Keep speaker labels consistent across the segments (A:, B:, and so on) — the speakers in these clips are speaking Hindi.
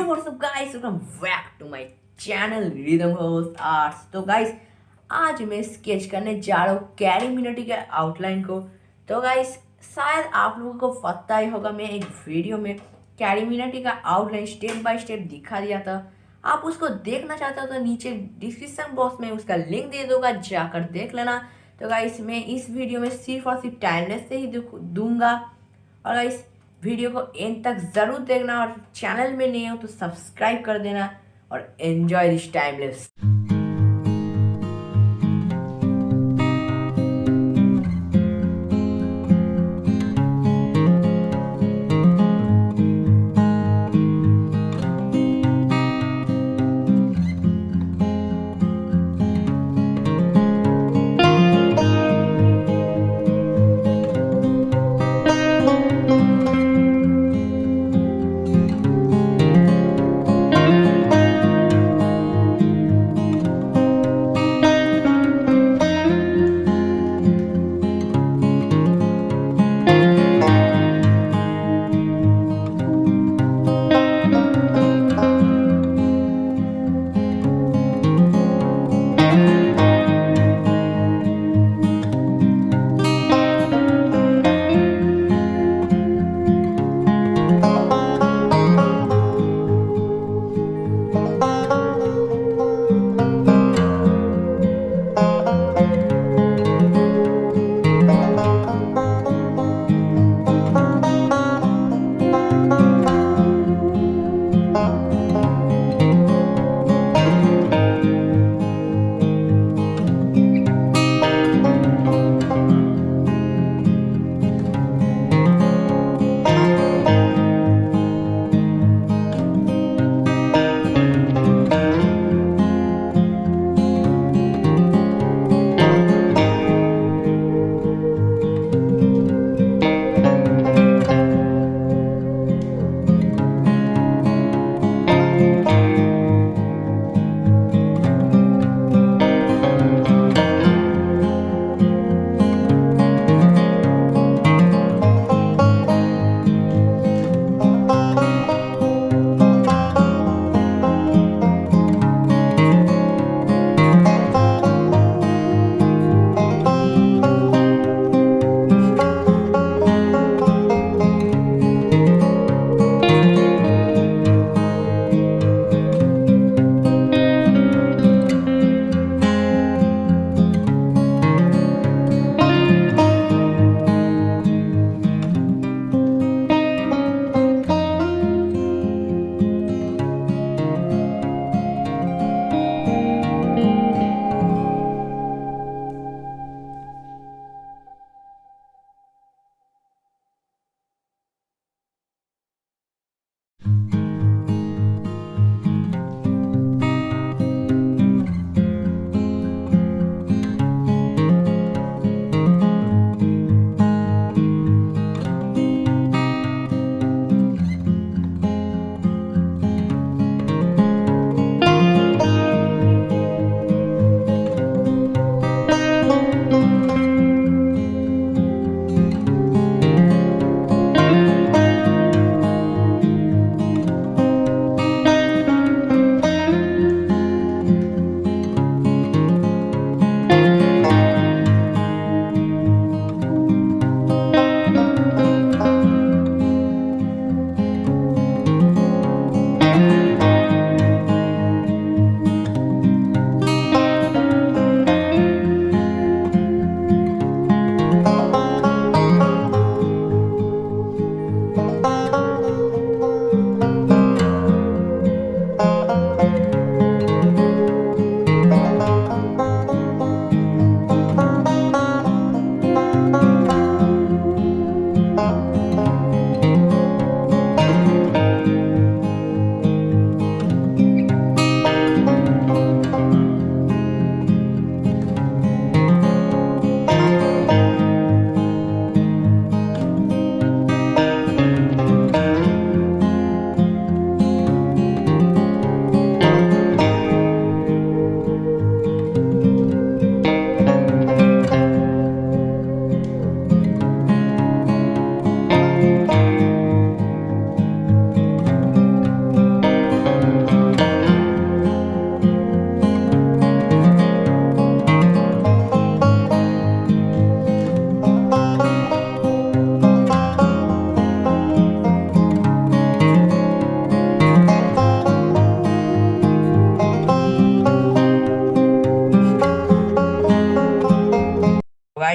A: what's up guys, welcome back to my channel Ritam Ghosh Arts। तो गाइस आज मैं स्केच करने जा रहा हूँ कैरी मिनटी के आउटलाइन को। तो गाइस शायद आप लोगों को पता ही होगा, मैं एक वीडियो में कैरी मिनटी का आउटलाइन स्टेप बाय स्टेप दिखा दिया था। आप उसको देखना चाहते हो तो नीचे डिस्क्रिप्शन बॉक्स में उसका लिंक दे दूंगा, जाकर देख लेना। तो गाइस मैं इस वीडियो में सिर्फ और सिर्फ टाइमलेस से ही दूंगा। और गाइस वीडियो को एंड तक ज़रूर देखना, और चैनल में नए हो तो सब्सक्राइब कर देना और enjoy this timeless.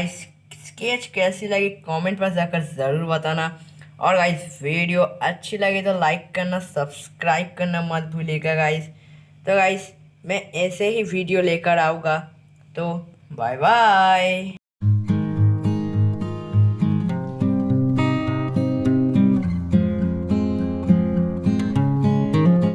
A: Guys sketch कैसी लगी कमेंट पर जाकर ज़रूर बताना। और गाइस वीडियो अच्छी लगी तो लाइक करना, सब्सक्राइब करना मत भूलिएगा गाइस। तो गाइस मैं ऐसे ही वीडियो लेकर आऊँगा। तो बाय बाय।